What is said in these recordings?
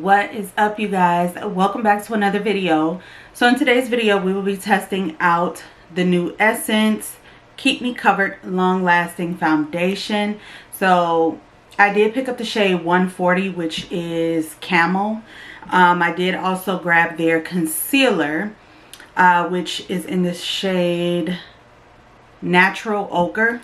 What is up, you guys? Welcome back to another video. So in today's video we will be testing out the new Essence Keep Me Covered Long Lasting Foundation. So I did pick up the shade 140, which is Camo. I did also grab their concealer, which is in this shade Natural Ochre.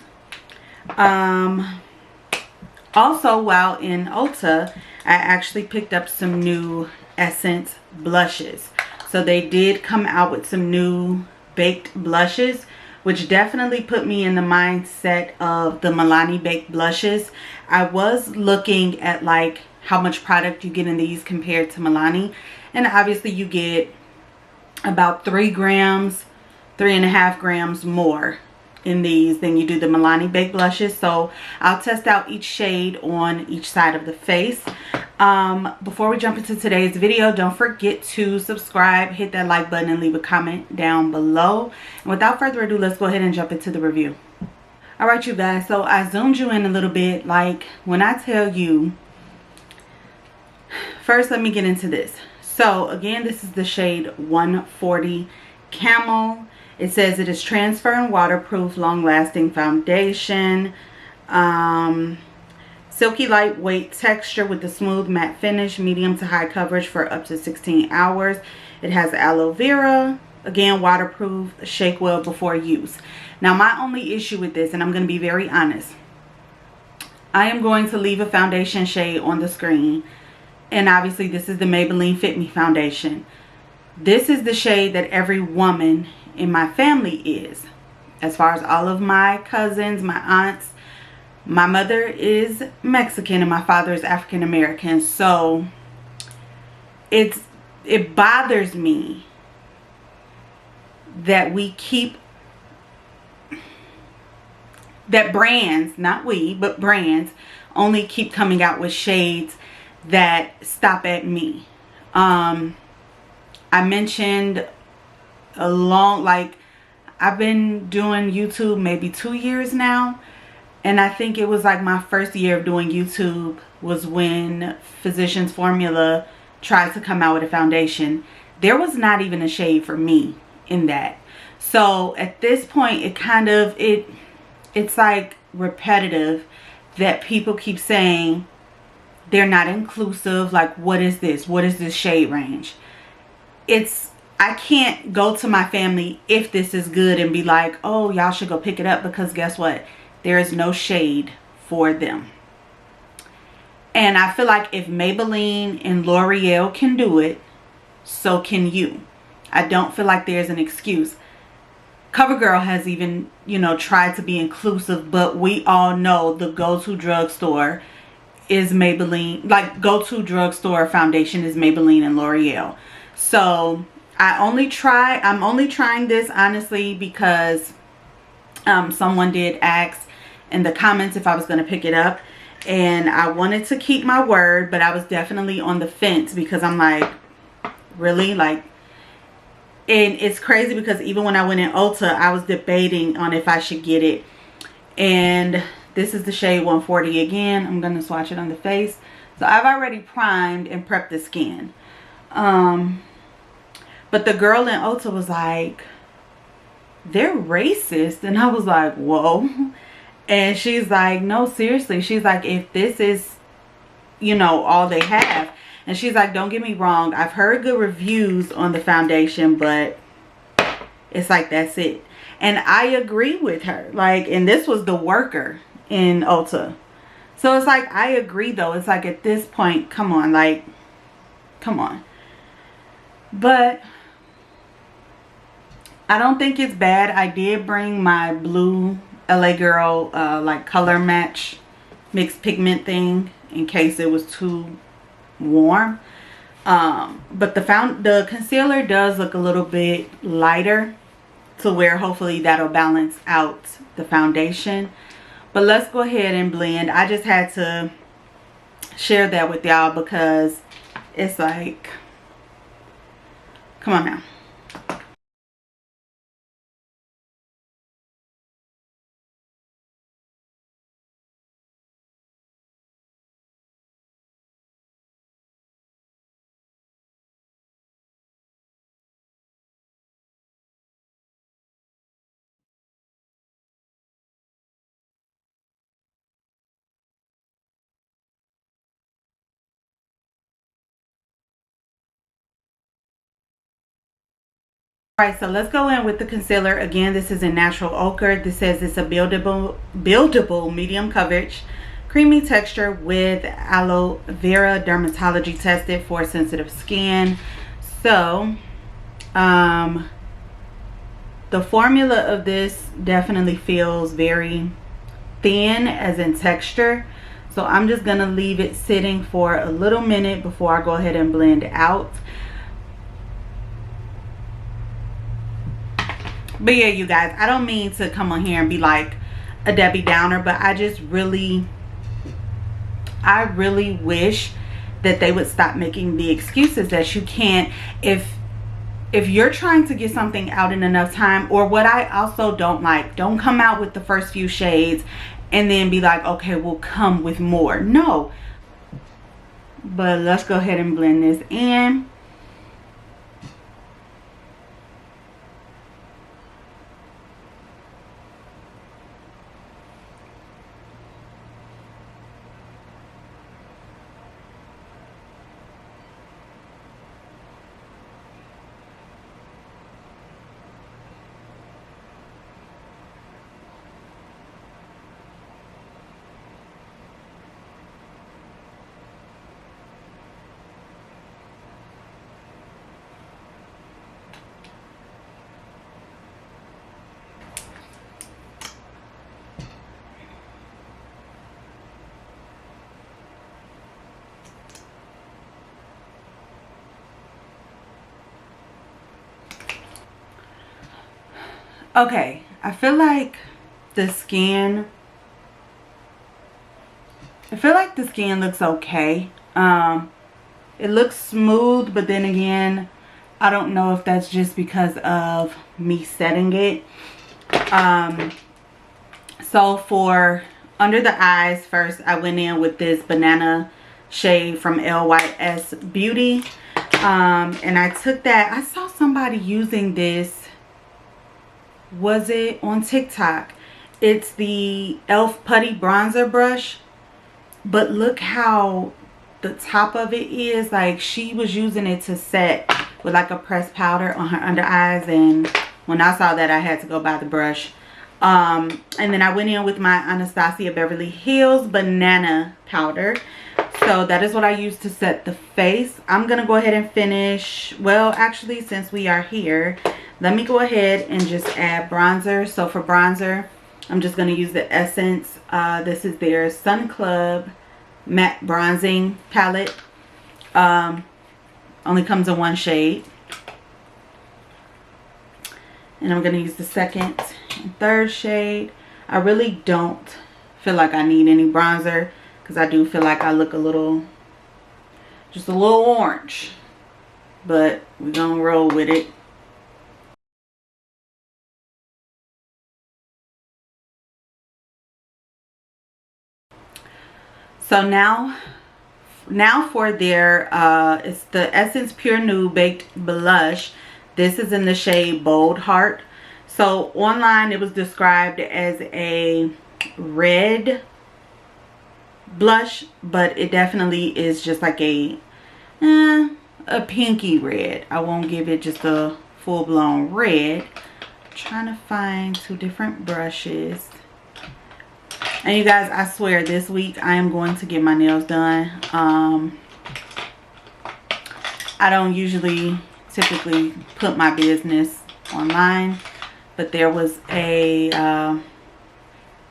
Also, while in Ulta, I actually picked up some new Essence blushes. So they did come out with some new baked blushes, which definitely put me in the mindset of the Milani baked blushes. I was looking at like how much product you get in these compared to Milani, and obviously you get about 3.5 grams more in these than you do the Milani baked blushes. So I'll test out each shade on each side of the face. Before we jump into today's video, don't forget to subscribe, hit that like button, and leave a comment down below. And without further ado, let's go ahead and jump into the review. All right, you guys, so I zoomed you in a little bit. Like when I tell you, first let me get into this. So again, this is the shade 140 Camo. It says it is transfer and waterproof, long-lasting foundation. Silky lightweight texture with a smooth matte finish, medium to high coverage for up to 16 hours. It has aloe vera. Again, waterproof, shake well before use. Now, my only issue with this, and I'm going to be very honest, I am going to leave a foundation shade on the screen. And obviously, this is the Maybelline Fit Me foundation. This is the shade that every woman in my family is. As far as all of my cousins, my aunts, my mother is Mexican and my father is African American. So it bothers me that we keep, that brands, not we, but brands only keep coming out with shades that stop at me. I mentioned I've been doing YouTube maybe 2 years now, and I think it was like my first year of doing YouTube was when Physicians Formula tried to come out with a foundation. There was not even a shade for me in that. So at this point, it's like repetitive that people keep saying they're not inclusive. Like, what is this? What is this shade range? I can't go to my family if this is good and be like, oh, y'all should go pick it up, because guess what? There is no shade for them. And I feel like if Maybelline and L'Oreal can do it, so can you. I don't feel like there's an excuse. CoverGirl has even, tried to be inclusive, but we all know the go-to drugstore is Maybelline. Like, go-to drugstore foundation is Maybelline and L'Oreal. So I'm only trying this honestly because someone did ask in the comments if I was going to pick it up, and I wanted to keep my word, but I was definitely on the fence because I'm like, really? Like, and it's crazy because even when I went in Ulta, I was debating on if I should get it. And this is the shade 140 again. I'm going to swatch it on the face. So I've already primed and prepped the skin. But the girl in Ulta was like, they're racist. And I was like, whoa. And she's like, no, seriously. She's like, if this is, all they have. And she's like, don't get me wrong, I've heard good reviews on the foundation, but it's like, that's it. And I agree with her. Like, and this was the worker in Ulta. So it's like, I agree though. It's like, at this point, come on, like, come on. But I don't think it's bad. I did bring my blue LA Girl like color match mixed pigment thing in case it was too warm. But the concealer does look a little bit lighter, to where hopefully that'll balance out the foundation. But let's go ahead and blend. I just had to share that with y'all because it's like, come on now. Alright, so let's go in with the concealer. Again, this is in Natural Ochre. This says it's a buildable medium coverage, creamy texture with aloe vera, dermatology tested for sensitive skin. So, the formula of this definitely feels very thin as in texture. So I'm just going to leave it sitting for a little minute before I go ahead and blend out. But yeah, you guys, I don't mean to come on here and be like a Debbie Downer, but I really wish that they would stop making the excuses that you can't, if you're trying to get something out in enough time. Or what I also don't like, don't come out with the first few shades and then be like, okay, we'll come with more. No. But let's go ahead and blend this in. Okay, I feel like the skin looks okay. It looks smooth, but then again, I don't know if that's just because of me setting it. So for under the eyes first, I went in with this banana shade from LYS Beauty. And I took that. I saw somebody using this. Was it on TikTok? It's the e.l.f. Putty Bronzer Brush. But look how the top of it is. Like, she was using it to set with like a pressed powder on her under eyes. And when I saw that, I had to go buy the brush. And then I went in with my Anastasia Beverly Hills Banana Powder. So that is what I used to set the face. I'm going to go ahead and finish. Well, actually, since we are here, let me go ahead and just add bronzer. So for bronzer, I'm just going to use the Essence. This is their Sun Club Matte Bronzing Palette. Only comes in one shade. And I'm going to use the second and third shade. I really don't feel like I need any bronzer, because I do feel like I look a little, just a little orange. But we're going to roll with it. So now for their, it's the Essence Pure Nude Baked Blush. This is in the shade Bold Heart. So online it was described as a red blush, but it definitely is just like a pinky red. I won't give it just a full-blown red. I'm trying to find two different brushes. And you guys, I swear this week I am going to get my nails done. I don't usually typically put my business online, but there was a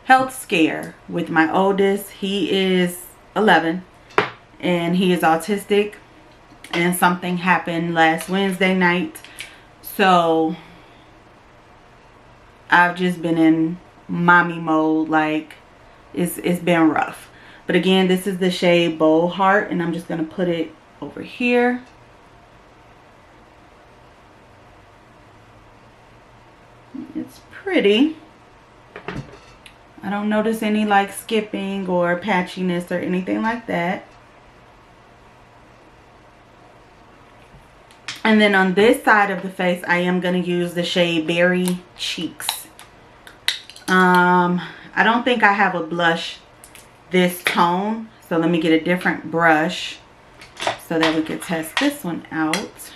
health scare with my oldest. He is 11 and he is autistic, and something happened last Wednesday night. So I've just been in mommy mode. Like, it's been rough. But again, this is the shade Bold Heart, and I'm just going to put it over here. It's pretty. I don't notice any like skipping or patchiness or anything like that. And then on this side of the face, I am going to use the shade Berry Cheeks. I don't think I have a blush this tone, so let me get a different brush so that we can test this one out.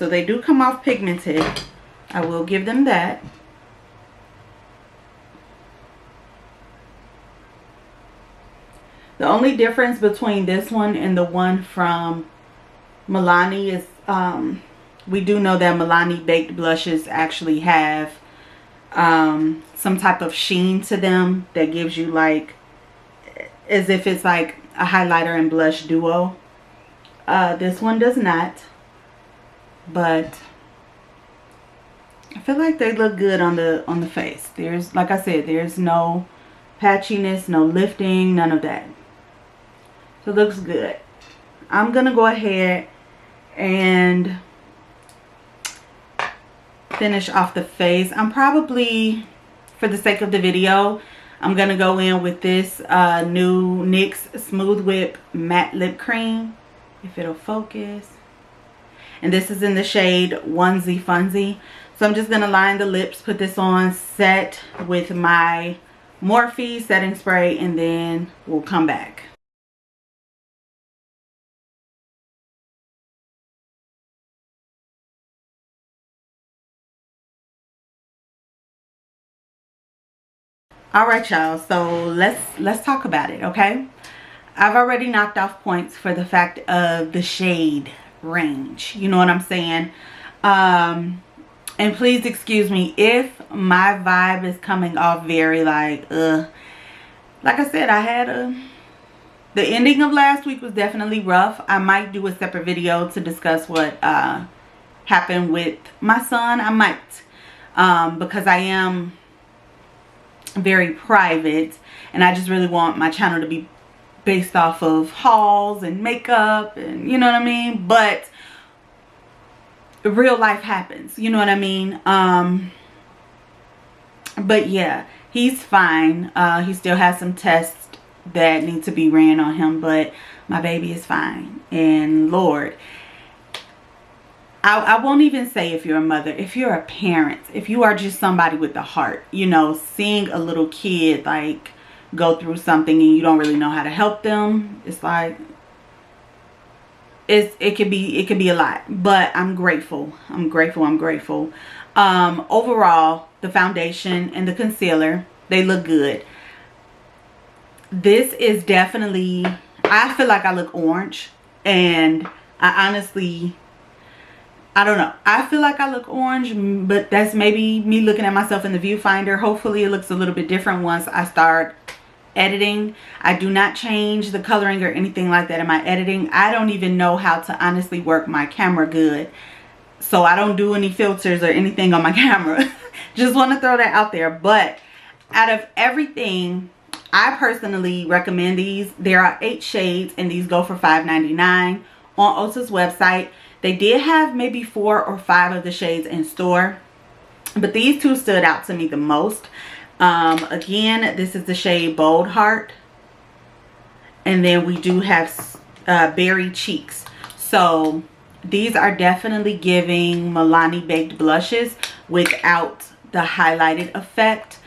So they do come off pigmented. I will give them that. The only difference between this one and the one from Milani is we do know that Milani baked blushes actually have some type of sheen to them that gives you like as if it's like a highlighter and blush duo. This one does not, but I feel like they look good on the face. There's, like I said, there's no patchiness, no lifting, none of that. So it looks good. I'm gonna go ahead and finish off the face. I'm probably, for the sake of the video, I'm gonna go in with this new NYX Smooth Whip Matte Lip Cream, if it'll focus. And this is in the shade Onesie Funzie. So I'm just gonna line the lips, put this on, set with my Morphe setting spray, and then we'll come back. All right, y'all, so let's talk about it, okay? I've already knocked off points for the fact of the shade range, you know what I'm saying? And please excuse me if my vibe is coming off very like I said, I had the ending of last week was definitely rough. I might do a separate video to discuss what happened with my son. I might, because I am very private and I just really want my channel to be based off of hauls and makeup and you know what I mean, but real life happens, you know what I mean. But yeah, he's fine. He still has some tests that need to be ran on him, but my baby is fine. And Lord, I won't even say if you're a mother, if you're a parent, if you are just somebody with a heart, you know, seeing a little kid like go through something and you don't really know how to help them, it's like it could be a lot. But I'm grateful. Overall, the foundation and the concealer, they look good. This is definitely, I feel like I look orange, and I honestly, I don't know. I feel like I look orange, but that's maybe me looking at myself in the viewfinder. Hopefully it looks a little bit different once I start editing. I do not change the coloring or anything like that in my editing. I don't even know how to honestly work my camera good. So I don't do any filters or anything on my camera. Just want to throw that out there. But out of everything, I personally recommend these. There are 8 shades and these go for $5.99 on Ulta's website. They did have maybe 4 or 5 of the shades in store, but these two stood out to me the most. Again, this is the shade Bold Heart, and then we do have Berry Cheeks. So these are definitely giving Milani baked blushes without the highlighted effect.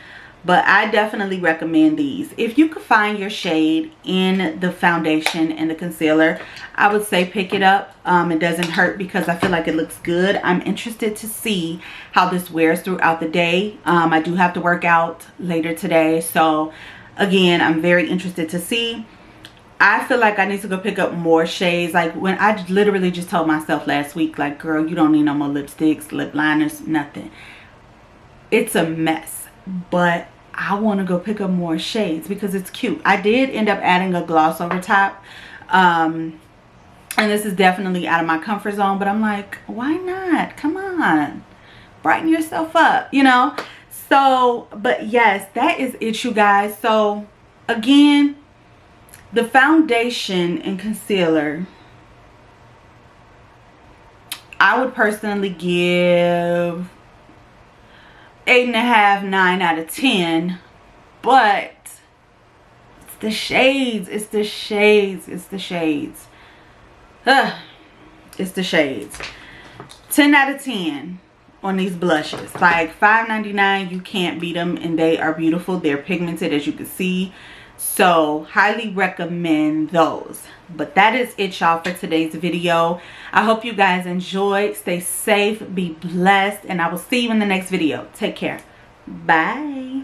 But I definitely recommend these. If you could find your shade in the foundation and the concealer, I would say pick it up. It doesn't hurt because I feel like it looks good. I'm interested to see how this wears throughout the day. I do have to work out later today. So again, I'm very interested to see. I feel like I need to go pick up more shades. Like when I literally just told myself last week, like, girl, you don't need no more lipsticks, lip liners, nothing. It's a mess. But I want to go pick up more shades because it's cute. I did end up adding a gloss over top. And this is definitely out of my comfort zone. But I'm like, why not? Come on. Brighten yourself up, you know. So, but yes, that is it, you guys. So, again, the foundation and concealer, I would personally give 8.5, 9 out of 10, but it's the shades, it's the shades, it's the shades. It's the shades. 10 out of 10 on these blushes. Like $5.99, you can't beat them, and they are beautiful. They're pigmented, as you can see. So highly recommend those. But that is it, y'all, for today's video. I hope you guys enjoyed. Stay safe, be blessed, and I will see you in the next video. Take care. Bye.